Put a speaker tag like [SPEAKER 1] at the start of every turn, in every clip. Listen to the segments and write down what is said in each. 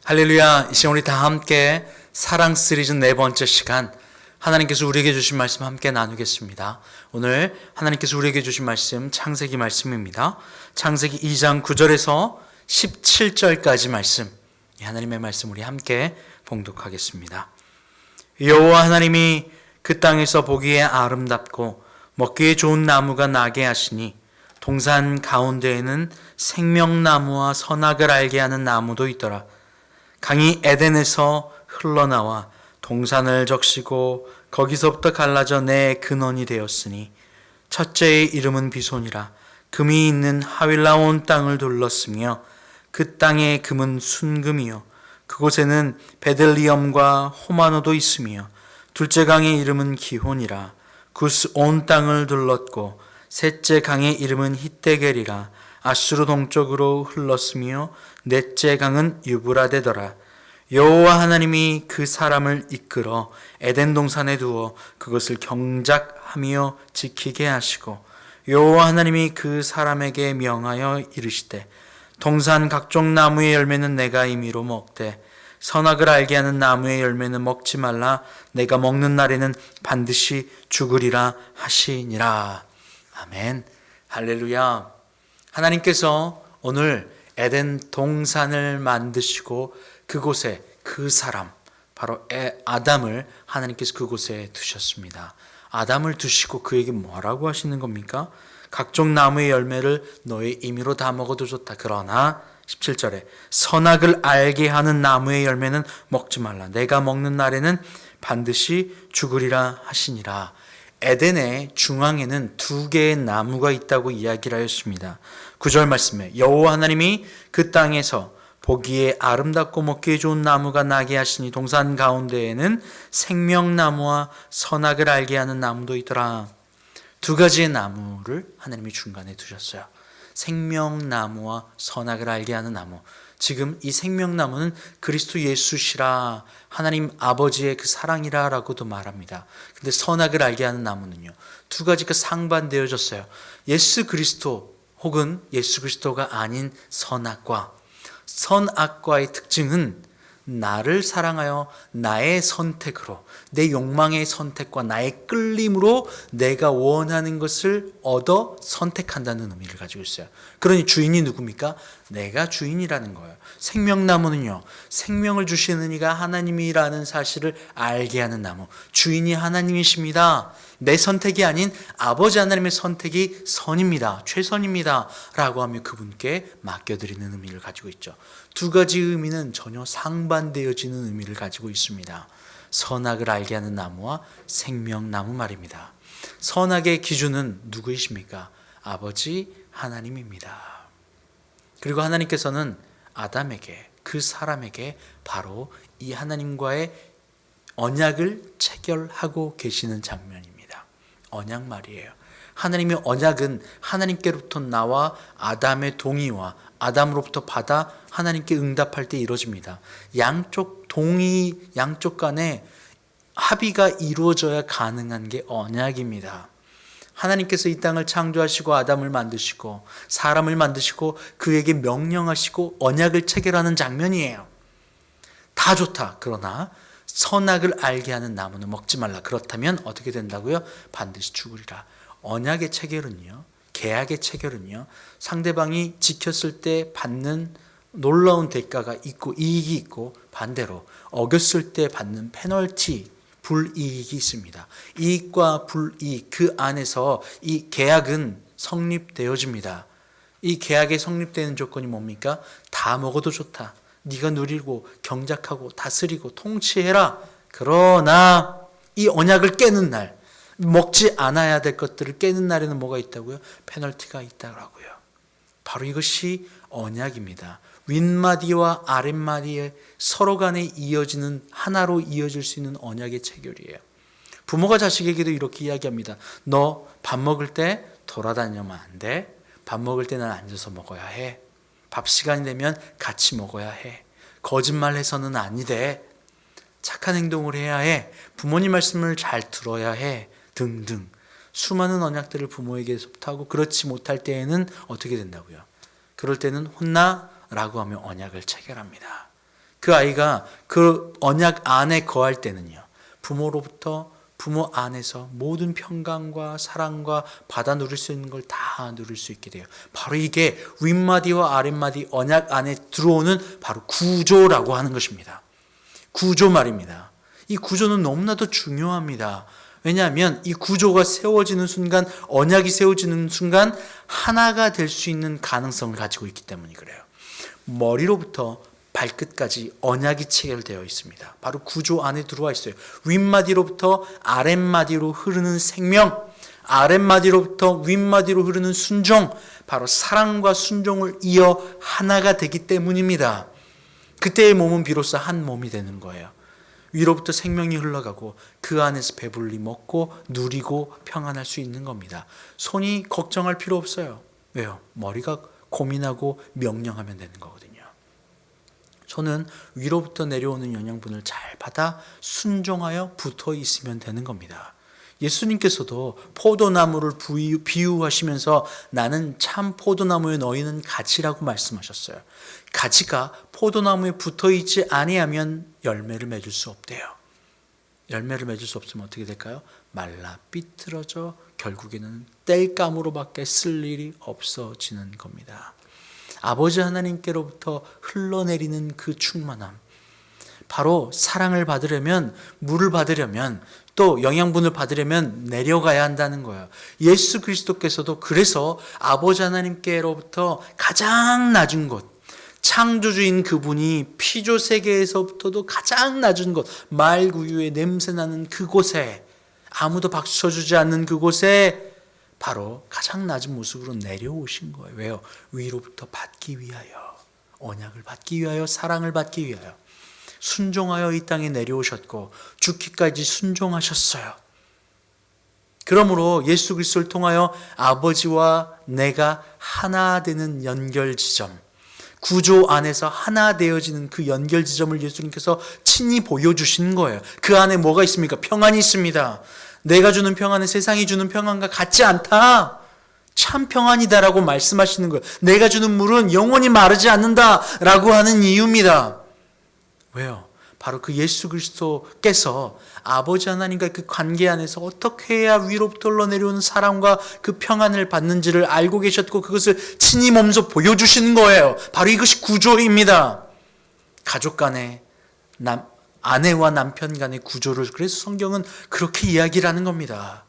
[SPEAKER 1] 할렐루야. 이 시간 우리 다 함께 사랑 시리즈 네 번째 시간, 하나님께서 우리에게 주신 말씀 함께 나누겠습니다. 오늘 하나님께서 우리에게 주신 말씀 창세기 말씀입니다. 창세기 2장 9절에서 17절까지 말씀, 하나님의 말씀 우리 함께 봉독하겠습니다. 여호와 하나님이 그 땅에서 보기에 아름답고 먹기에 좋은 나무가 나게 하시니 동산 가운데에는 생명나무와 선악을 알게 하는 나무도 있더라. 강이 에덴에서 흘러나와 동산을 적시고 거기서부터 갈라져 내 근원이 되었으니 첫째의 이름은 비손이라. 금이 있는 하윌라 온 땅을 둘렀으며 그 땅의 금은 순금이요 그곳에는 베들리엄과 호마노도 있으며 둘째 강의 이름은 기혼이라. 구스 온 땅을 둘렀고 셋째 강의 이름은 히데겔이라. 아수르 동쪽으로 흘렀으며 넷째 강은 유브라데더라. 여호와 하나님이 그 사람을 이끌어 에덴 동산에 두어 그것을 경작하며 지키게 하시고 여호와 하나님이 그 사람에게 명하여 이르시되 동산 각종 나무의 열매는 내가 임의로 먹되 선악을 알게 하는 나무의 열매는 먹지 말라. 내가 먹는 날에는 반드시 죽으리라 하시니라. 아멘. 할렐루야. 하나님께서 오늘 에덴 동산을 만드시고 그곳에 그 사람, 바로 아담을 하나님께서 그곳에 두셨습니다. 아담을 두시고 그에게 뭐라고 하시는 겁니까? 각종 나무의 열매를 너의 임의로 다 먹어도 좋다. 그러나 17절에 선악을 알게 하는 나무의 열매는 먹지 말라. 내가 먹는 날에는 반드시 죽으리라 하시니라. 에덴의 중앙에는 두 개의 나무가 있다고 이야기를 하였습니다. 9절 말씀에 여호와 하나님이 그 땅에서 보기에 아름답고 먹기에 좋은 나무가 나게 하시니 동산 가운데에는 생명나무와 선악을 알게 하는 나무도 있더라. 두 가지의 나무를 하나님이 중간에 두셨어요. 생명나무와 선악을 알게 하는 나무. 지금 이 생명나무는 그리스도 예수시라, 하나님 아버지의 그 사랑이라 라고도 말합니다. 근데 선악을 알게 하는 나무는요, 두 가지가 상반되어졌어요. 예수 그리스도 혹은 예수 그리스도가 아닌 선악과, 선악과의 특징은 나를 사랑하여 나의 선택으로, 내 욕망의 선택과 나의 끌림으로 내가 원하는 것을 얻어 선택한다는 의미를 가지고 있어요. 그러니 주인이 누굽니까? 내가 주인이라는 거예요. 생명나무는요, 생명을 주시는 이가 하나님이라는 사실을 알게 하는 나무. 주인이 하나님이십니다. 내 선택이 아닌 아버지 하나님의 선택이 선입니다. 최선입니다. 라고 하며 그분께 맡겨드리는 의미를 가지고 있죠. 두 가지 의미는 전혀 상반되어지는 의미를 가지고 있습니다. 선악을 알게 하는 나무와 생명나무 말입니다. 선악의 기준은 누구이십니까? 아버지 하나님입니다. 그리고 하나님께서는 아담에게, 그 사람에게 바로 이 하나님과의 언약을 체결하고 계시는 장면입니다. 언약 말이에요. 하나님의 언약은 하나님께로부터 나와 아담의 동의와 아담으로부터 받아 하나님께 응답할 때 이루어집니다. 양쪽 동의, 양쪽 간에 합의가 이루어져야 가능한 게 언약입니다. 하나님께서 이 땅을 창조하시고 아담을 만드시고 사람을 만드시고 그에게 명령하시고 언약을 체결하는 장면이에요. 다 좋다. 그러나 선악을 알게 하는 나무는 먹지 말라. 그렇다면 어떻게 된다고요? 반드시 죽으리라. 언약의 체결은요, 계약의 체결은요, 상대방이 지켰을 때 받는 놀라운 대가가 있고 이익이 있고, 반대로 어겼을 때 받는 페널티, 불이익이 있습니다. 이익과 불이익, 그 안에서 이 계약은 성립되어집니다. 이 계약에 성립되는 조건이 뭡니까? 다 먹어도 좋다. 네가 누리고 경작하고 다스리고 통치해라. 그러나 이 언약을 깨는 날, 먹지 않아야 될 것들을 깨는 날에는 뭐가 있다고요? 페널티가 있다고요. 바로 이것이 언약입니다. 윗마디와 아랫마디에 서로 간에 이어지는, 하나로 이어질 수 있는 언약의 체결이에요. 부모가 자식에게도 이렇게 이야기합니다. 너 밥 먹을 때 돌아다니면 안 돼. 밥 먹을 때는 앉아서 먹어야 해. 밥 시간이 되면 같이 먹어야 해. 거짓말해서는 아니 돼. 착한 행동을 해야 해. 부모님 말씀을 잘 들어야 해. 등등. 수많은 언약들을 부모에게서부터 하고, 그렇지 못할 때에는 어떻게 된다고요? 그럴 때는 혼나 라고 하며 언약을 체결합니다. 그 아이가 그 언약 안에 거할 때는요, 부모 안에서 모든 평강과 사랑과 받아 누릴 수 있는 걸 다 누릴 수 있게 돼요. 바로 이게 윗마디와 아랫마디 언약 안에 들어오는 바로 구조라고 하는 것입니다. 구조 말입니다. 이 구조는 너무나도 중요합니다. 왜냐하면 이 구조가 세워지는 순간, 언약이 세워지는 순간 하나가 될 수 있는 가능성을 가지고 있기 때문이 그래요. 머리로부터 발끝까지 언약이 체결되어 있습니다. 바로 구조 안에 들어와 있어요. 윗마디로부터 아랫마디로 흐르는 생명, 아랫마디로부터 윗마디로 흐르는 순종, 바로 사랑과 순종을 이어 하나가 되기 때문입니다. 그때의 몸은 비로소 한 몸이 되는 거예요. 위로부터 생명이 흘러가고 그 안에서 배불리 먹고 누리고 평안할 수 있는 겁니다. 손이 걱정할 필요 없어요. 왜요? 머리가 고민하고 명령하면 되는 거거든요. 손은 위로부터 내려오는 영양분을 잘 받아 순종하여 붙어 있으면 되는 겁니다. 예수님께서도 포도나무를 비유하시면서 나는 참 포도나무에 너희는 가지라고 말씀하셨어요. 가지가 포도나무에 붙어 있지 아니하면 열매를 맺을 수 없대요. 열매를 맺을 수 없으면 어떻게 될까요? 말라 삐뚤어져 결국에는 땔감으로밖에 쓸 일이 없어지는 겁니다. 아버지 하나님께로부터 흘러내리는 그 충만함, 바로 사랑을 받으려면, 물을 받으려면, 또 영양분을 받으려면 내려가야 한다는 거예요. 예수 그리스도께서도 그래서 아버지 하나님께로부터 가장 낮은 곳, 창조주인 그분이 피조 세계에서부터도 가장 낮은 곳, 말구유의 냄새나는 그곳에, 아무도 박수 쳐주지 않는 그곳에 바로 가장 낮은 모습으로 내려오신 거예요. 왜요? 위로부터 받기 위하여, 언약을 받기 위하여, 사랑을 받기 위하여 순종하여 이 땅에 내려오셨고 죽기까지 순종하셨어요. 그러므로 예수 그리스도를 통하여 아버지와 내가 하나 되는 연결 지점, 구조 안에서 하나 되어지는 그 연결 지점을 예수님께서 친히 보여주신 거예요. 그 안에 뭐가 있습니까? 평안이 있습니다. 내가 주는 평안은 세상이 주는 평안과 같지 않다. 참 평안이다라고 말씀하시는 거예요. 내가 주는 물은 영원히 마르지 않는다라고 하는 이유입니다. 왜요? 바로 그 예수 그리스도께서 아버지 하나님과 그 관계 안에서 어떻게 해야 위로부터 흘러내려오는 사랑과 그 평안을 받는지를 알고 계셨고 그것을 친히 몸소 보여주시는 거예요. 바로 이것이 구조입니다. 가족 간에 아내와 남편 간의 구조를 그래서 성경은 그렇게 이야기를 하는 겁니다.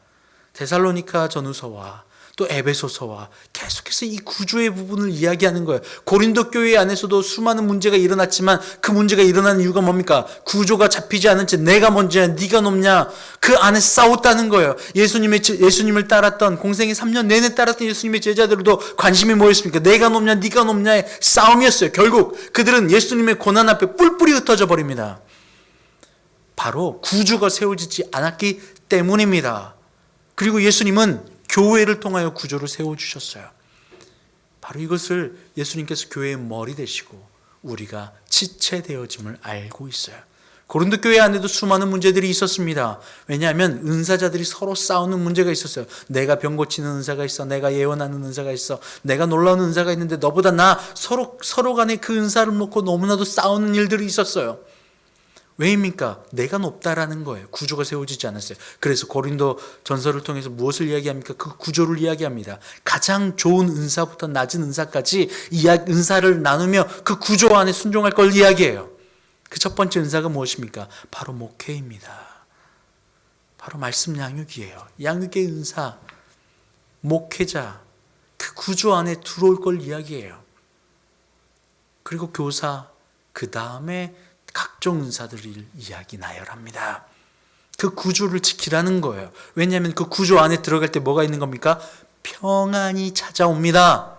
[SPEAKER 1] 데살로니가 전후서와 또 에베소서와 계속해서 이 구조의 부분을 이야기하는 거예요. 고린도 교회 안에서도 수많은 문제가 일어났지만 그 문제가 일어나는 이유가 뭡니까? 구조가 잡히지 않은 채 내가 먼저냐 네가 높냐 그 안에 싸웠다는 거예요. 예수님을 따랐던 공생의 3년 내내 따랐던 예수님의 제자들도 관심이 뭐였습니까? 내가 높냐 네가 높냐의 싸움이었어요. 결국 그들은 예수님의 고난 앞에 뿔뿔이 흩어져 버립니다. 바로 구조가 세워지지 않았기 때문입니다. 그리고 예수님은 교회를 통하여 구조를 세워주셨어요. 바로 이것을 예수님께서 교회의 머리 되시고 우리가 지체되어짐을 알고 있어요. 고린도 교회 안에도 수많은 문제들이 있었습니다. 왜냐하면 은사자들이 서로 싸우는 문제가 있었어요. 내가 병 고치는 은사가 있어, 내가 예언하는 은사가 있어, 내가 놀라운 은사가 있는데 너보다 나 서로 간에 그 은사를 놓고 너무나도 싸우는 일들이 있었어요. 왜입니까? 내가 높다라는 거예요. 구조가 세워지지 않았어요. 그래서 고린도 전서를 통해서 무엇을 이야기합니까? 그 구조를 이야기합니다. 가장 좋은 은사부터 낮은 은사까지 은사를 나누며 그 구조 안에 순종할 걸 이야기해요. 그 첫 번째 은사가 무엇입니까? 바로 목회입니다. 바로 말씀 양육이에요. 양육의 은사, 목회자, 그 구조 안에 들어올 걸 이야기해요. 그리고 교사, 그 다음에 각종 은사들을 이야기 나열합니다. 그 구조를 지키라는 거예요. 왜냐하면 그 구조 안에 들어갈 때 뭐가 있는 겁니까? 평안이 찾아옵니다.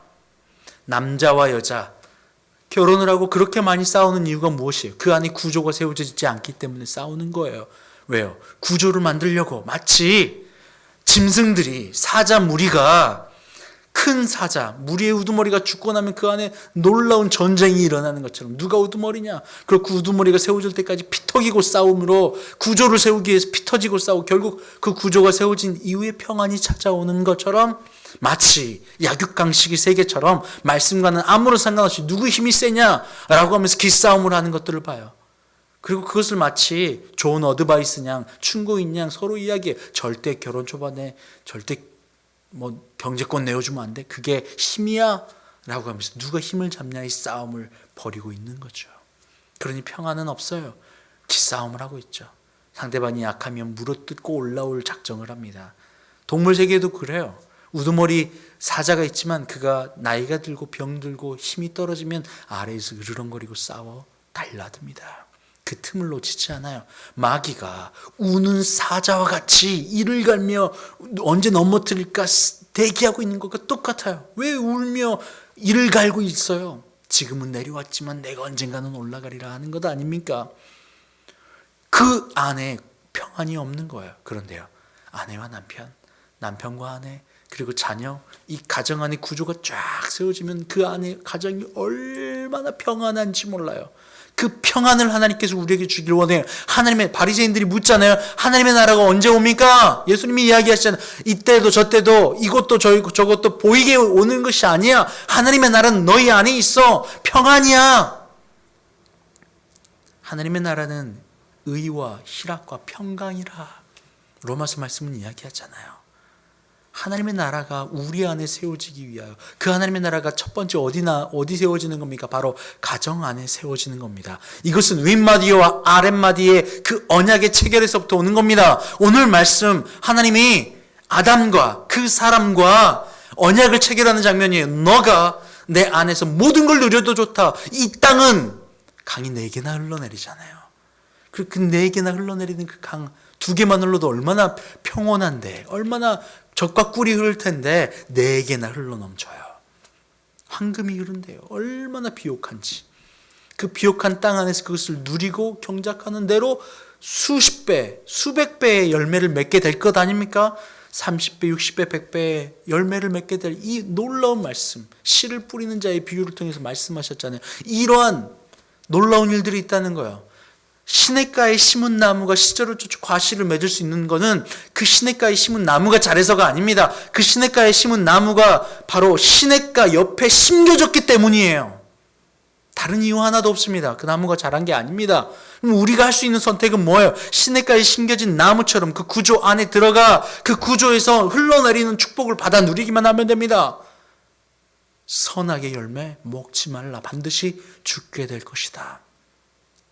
[SPEAKER 1] 남자와 여자 결혼을 하고 그렇게 많이 싸우는 이유가 무엇이에요? 그 안에 구조가 세워지지 않기 때문에 싸우는 거예요. 왜요? 구조를 만들려고 마치 짐승들이 사자 무리가 큰 사자, 무리의 우두머리가 죽고 나면 그 안에 놀라운 전쟁이 일어나는 것처럼 누가 우두머리냐? 그리고 그 우두머리가 세워질 때까지 피터기고 싸움으로 구조를 세우기 위해서 피터지고 싸우고 결국 그 구조가 세워진 이후에 평안이 찾아오는 것처럼 마치 약육강식의 세계처럼 말씀과는 아무런 상관없이 누구 힘이 세냐라고 하면서 기싸움을 하는 것들을 봐요. 그리고 그것을 마치 좋은 어드바이스냥 충고인양 서로 이야기해. 절대 결혼 초반에 절대 경제권 내어주면 안 돼. 그게 힘이야 라고 하면서 누가 힘을 잡냐의 싸움을 벌이고 있는 거죠. 그러니 평안은 없어요. 기싸움을 하고 있죠. 상대방이 약하면 물어뜯고 올라올 작정을 합니다. 동물 세계도 그래요. 우두머리 사자가 있지만 그가 나이가 들고 병들고 힘이 떨어지면 아래에서 으르렁거리고 싸워 달라듭니다. 그 틈을 놓치지 않아요. 마귀가 우는 사자와 같이 이를 갈며 언제 넘어뜨릴까 대기하고 있는 것과 똑같아요. 왜 울며 이를 갈고 있어요? 지금은 내려왔지만 내가 언젠가는 올라가리라 하는 것 아닙니까? 그 안에 평안이 없는 거예요. 그런데요, 아내와 남편, 남편과 아내, 그리고 자녀, 이 가정 안의 구조가 쫙 세워지면 그 안에 가정이 얼마나 평안한지 몰라요. 그 평안을 하나님께서 우리에게 주길 원해요. 하나님의 바리새인들이 묻잖아요. 하나님의 나라가 언제 옵니까? 예수님이 이야기하시잖아요. 이때도 저때도 이것도 저것도 보이게 오는 것이 아니야. 하나님의 나라는 너희 안에 있어. 평안이야. 하나님의 나라는 의와 희락과 평강이라 로마서 말씀은 이야기하잖아요. 하나님의 나라가 우리 안에 세워지기 위하여, 그 하나님의 나라가 첫 번째 어디 세워지는 겁니까? 바로 가정 안에 세워지는 겁니다. 이것은 윗마디와 아랫마디의 그 언약의 체결에서부터 오는 겁니다. 오늘 말씀, 하나님이 아담과 그 사람과 언약을 체결하는 장면이에요. 너가 내 안에서 모든 걸 누려도 좋다. 이 땅은 강이 4개나 흘러내리잖아요. 그 4개나 흘러내리는 그 강 2개만 흘러도 얼마나 평온한데, 얼마나 젖과 꿀이 흐를 텐데 4개나 흘러넘쳐요. 황금이 흐른대요. 얼마나 비옥한지. 그 비옥한 땅 안에서 그것을 누리고 경작하는 대로 수십 배, 수백 배의 열매를 맺게 될 것 아닙니까? 30배, 60배, 100배의 열매를 맺게 될 이 놀라운 말씀, 씨를 뿌리는 자의 비유를 통해서 말씀하셨잖아요. 이러한 놀라운 일들이 있다는 거예요. 시냇가에 심은 나무가 시절을 쫓아 과실을 맺을 수 있는 것은 그 시냇가에 심은 나무가 잘해서가 아닙니다. 그 시냇가에 심은 나무가 바로 시냇가 옆에 심겨졌기 때문이에요. 다른 이유 하나도 없습니다. 그 나무가 자란 게 아닙니다. 그럼 우리가 할 수 있는 선택은 뭐예요? 시냇가에 심겨진 나무처럼 그 구조 안에 들어가 그 구조에서 흘러내리는 축복을 받아 누리기만 하면 됩니다. 선악의 열매 먹지 말라. 반드시 죽게 될 것이다.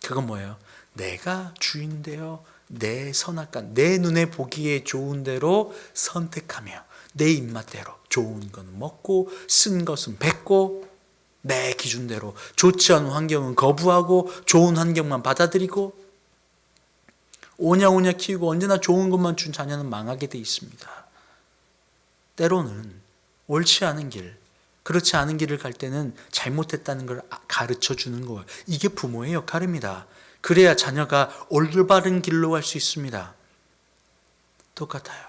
[SPEAKER 1] 그건 뭐예요? 내가 주인되어 내 선악과 내 눈에 보기에 좋은 대로 선택하며 내 입맛대로 좋은 건 먹고 쓴 것은 뱉고 내 기준대로 좋지 않은 환경은 거부하고 좋은 환경만 받아들이고 오냐오냐 키우고 언제나 좋은 것만 준 자녀는 망하게 돼 있습니다. 때로는 옳지 않은 길, 그렇지 않은 길을 갈 때는 잘못했다는 걸 가르쳐 주는 거예요. 이게 부모의 역할입니다. 그래야 자녀가 올바른 길로 갈 수 있습니다. 똑같아요.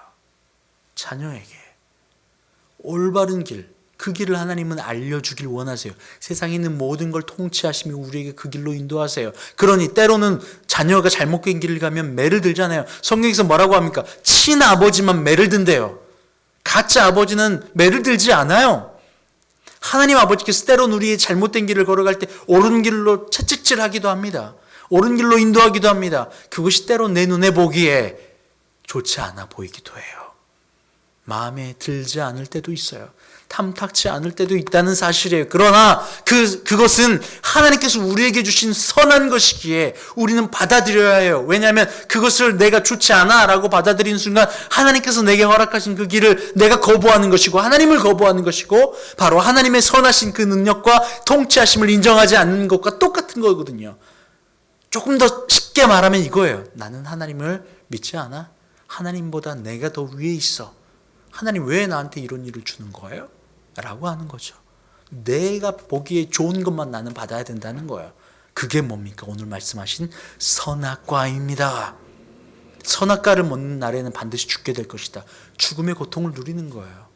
[SPEAKER 1] 자녀에게 올바른 길, 그 길을 하나님은 알려주길 원하세요. 세상에 있는 모든 걸 통치하시며 우리에게 그 길로 인도하세요. 그러니 때로는 자녀가 잘못된 길을 가면 매를 들잖아요. 성경에서 뭐라고 합니까? 친아버지만 매를 든대요. 가짜 아버지는 매를 들지 않아요. 하나님 아버지께서 때론 우리의 잘못된 길을 걸어갈 때 옳은 길로 채찍질하기도 합니다. 옳은 길로 인도하기도 합니다. 그것이 때론 내 눈에 보기에 좋지 않아 보이기도 해요. 마음에 들지 않을 때도 있어요. 탐탁치 않을 때도 있다는 사실이에요. 그러나 그것은 하나님께서 우리에게 주신 선한 것이기에 우리는 받아들여야 해요. 왜냐하면 그것을 내가 좋지 않아 라고 받아들이는 순간 하나님께서 내게 허락하신 그 길을 내가 거부하는 것이고 하나님을 거부하는 것이고 바로 하나님의 선하신 그 능력과 통치하심을 인정하지 않는 것과 똑같은 거거든요. 조금 더 쉽게 말하면 이거예요. 나는 하나님을 믿지 않아? 하나님보다 내가 더 위에 있어. 하나님 왜 나한테 이런 일을 주는 거예요? 라고 하는 거죠. 내가 보기에 좋은 것만 나는 받아야 된다는 거예요. 그게 뭡니까? 오늘 말씀하신 선악과입니다. 선악과를 먹는 날에는 반드시 죽게 될 것이다. 죽음의 고통을 누리는 거예요.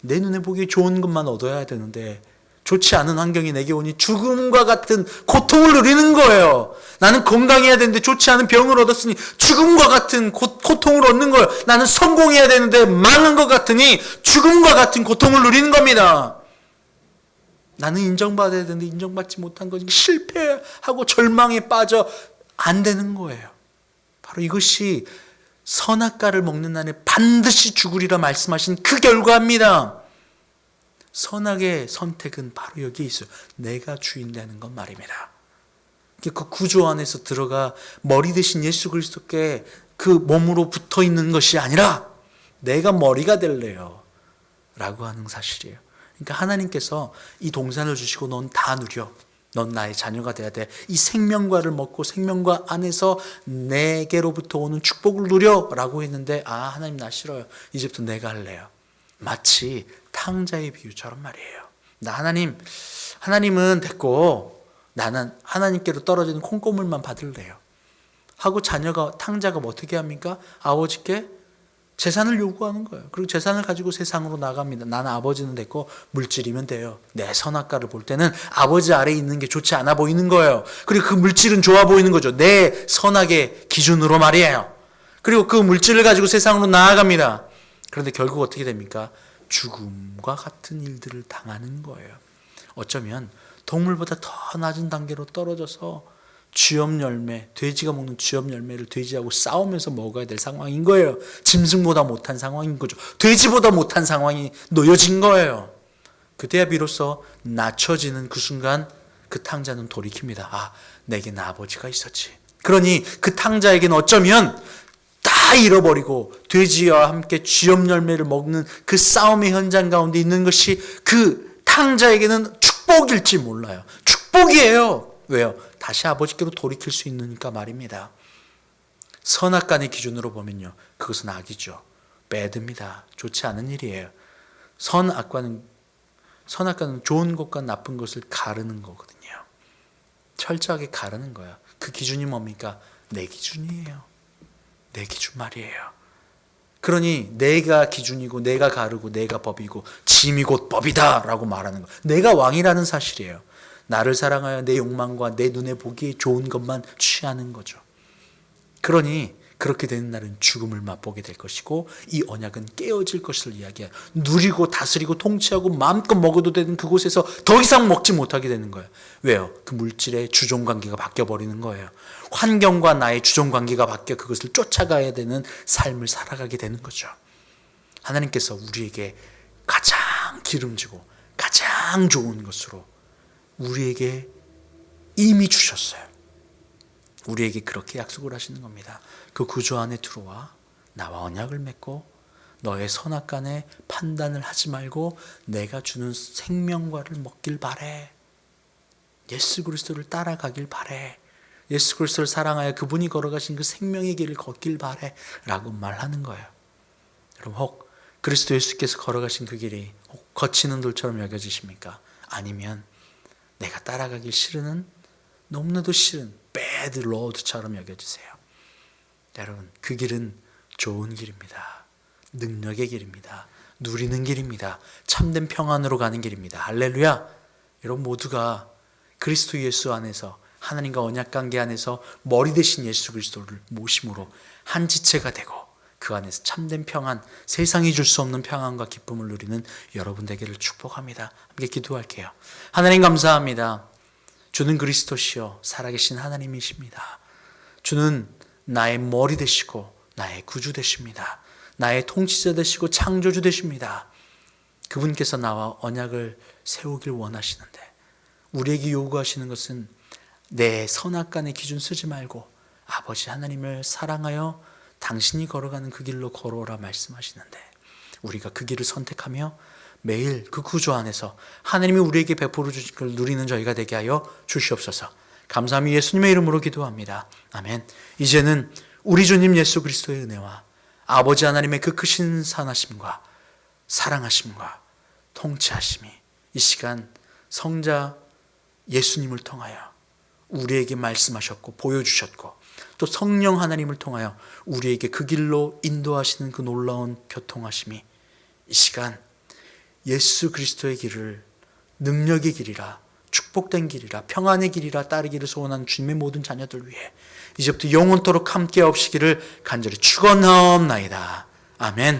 [SPEAKER 1] 내 눈에 보기에 좋은 것만 얻어야 되는데 좋지 않은 환경이 내게 오니 죽음과 같은 고통을 누리는 거예요. 나는 건강해야 되는데 좋지 않은 병을 얻었으니 죽음과 같은 고통을 얻는 거예요. 나는 성공해야 되는데 망한 것 같으니 죽음과 같은 고통을 누리는 겁니다. 나는 인정받아야 되는데 인정받지 못한 거니까 실패하고 절망에 빠져 안 되는 거예요. 바로 이것이 선악과를 먹는 날에 반드시 죽으리라 말씀하신 그 결과입니다. 선악의 선택은 바로 여기에 있어요. 내가 주인 되는 건 말입니다. 그 구조 안에서 들어가 머리 대신 예수 그리스도께 그 몸으로 붙어 있는 것이 아니라 내가 머리가 될래요 라고 하는 사실이에요. 그러니까 하나님께서 이 동산을 주시고 넌 다 누려. 넌 나의 자녀가 돼야 돼. 이 생명과를 먹고 생명과 안에서 내게로부터 오는 축복을 누려 라고 했는데 하나님 나 싫어요. 이제부터 내가 할래요. 마치 탕자의 비유처럼 말이에요. 하나님은 됐고 나는 하나님께로 떨어지는 콩고물만 받을래요 하고 탕자가 뭐 어떻게 합니까? 아버지께 재산을 요구하는 거예요. 그리고 재산을 가지고 세상으로 나갑니다. 나는 아버지는 됐고 물질이면 돼요. 내 선악과를 볼 때는 아버지 아래에 있는 게 좋지 않아 보이는 거예요. 그리고 그 물질은 좋아 보이는 거죠. 내 선악의 기준으로 말이에요. 그리고 그 물질을 가지고 세상으로 나아갑니다. 그런데 결국 어떻게 됩니까? 죽음과 같은 일들을 당하는 거예요. 어쩌면 동물보다 더 낮은 단계로 떨어져서 쥐염열매, 돼지가 먹는 쥐염열매를 돼지하고 싸우면서 먹어야 될 상황인 거예요. 짐승보다 못한 상황인 거죠. 돼지보다 못한 상황이 놓여진 거예요. 그때야 비로소 낮춰지는 그 순간 그 탕자는 돌이킵니다. 내겐 아버지가 있었지. 그러니 그 탕자에게는 어쩌면 다 잃어버리고 돼지와 함께 쥐염열매를 먹는 그 싸움의 현장 가운데 있는 것이 그 탕자에게는 축복일지 몰라요. 축복이에요. 왜요? 다시 아버지께로 돌이킬 수 있으니까 말입니다. 선악간의 기준으로 보면요, 그것은 악이죠. 배드입니다. 좋지 않은 일이에요. 선악과는 좋은 것과 나쁜 것을 가르는 거거든요. 철저하게 가르는 거야. 그 기준이 뭡니까? 내 기준이에요. 내 기준 말이에요. 그러니 내가 기준이고 내가 가르고 내가 법이고 짐이 곧 법이다 라고 말하는 거예요. 내가 왕이라는 사실이에요. 나를 사랑하여 내 욕망과 내 눈에 보기에 좋은 것만 취하는 거죠. 그러니 그렇게 되는 날은 죽음을 맛보게 될 것이고 이 언약은 깨어질 것을 이야기해요. 누리고 다스리고 통치하고 마음껏 먹어도 되는 그곳에서 더 이상 먹지 못하게 되는 거예요. 왜요? 그 물질의 주종관계가 바뀌어버리는 거예요. 환경과 나의 주종관계가 바뀌어 그것을 쫓아가야 되는 삶을 살아가게 되는 거죠. 하나님께서 우리에게 가장 기름지고 가장 좋은 것으로 우리에게 이미 주셨어요. 우리에게 그렇게 약속을 하시는 겁니다. 그 구조 안에 들어와 나와 언약을 맺고 너의 선악간에 판단을 하지 말고 내가 주는 생명과를 먹길 바래. 예수 그리스도를 따라가길 바래. 예수 그리스도를 사랑하여 그분이 걸어가신 그 생명의 길을 걷길 바래 라고 말하는 거예요. 여러분, 혹 그리스도 예수께서 걸어가신 그 길이 혹 거치는 돌처럼 여겨지십니까? 아니면 내가 따라가기 싫은, 너무나도 싫은 bad road처럼 여겨지세요? 여러분, 그 길은 좋은 길입니다. 능력의 길입니다. 누리는 길입니다. 참된 평안으로 가는 길입니다. 할렐루야! 여러분 모두가 그리스도 예수 안에서 하나님과 언약관계 안에서 머리 대신 예수 그리스도를 모심으로 한 지체가 되고 그 안에서 참된 평안, 세상이 줄 수 없는 평안과 기쁨을 누리는 여러분 되기를 축복합니다. 함께 기도할게요. 하나님 감사합니다. 주는 그리스도시요 살아계신 하나님이십니다. 주는 나의 머리 되시고 나의 구주 되십니다. 나의 통치자 되시고 창조주 되십니다. 그분께서 나와 언약을 세우길 원하시는데 우리에게 요구하시는 것은 내 선악간의 기준 쓰지 말고 아버지 하나님을 사랑하여 당신이 걸어가는 그 길로 걸어오라 말씀하시는데 우리가 그 길을 선택하며 매일 그 구조 안에서 하나님이 우리에게 베풀어 주신 걸 누리는 저희가 되게 하여 주시옵소서. 감사함이 예수님의 이름으로 기도합니다. 아멘. 이제는 우리 주님 예수 그리스도의 은혜와 아버지 하나님의 그 크신 선하심과 사랑하심과 통치하심이 이 시간 성자 예수님을 통하여 우리에게 말씀하셨고 보여주셨고 또 성령 하나님을 통하여 우리에게 그 길로 인도하시는 그 놀라운 교통하심이 이 시간 예수 그리스도의 길을 능력의 길이라 축복된 길이라 평안의 길이라 따르기를 소원하는 주님의 모든 자녀들 위해 이제부터 영원토록 함께 없시기를 간절히 축원하옵나이다. 아멘.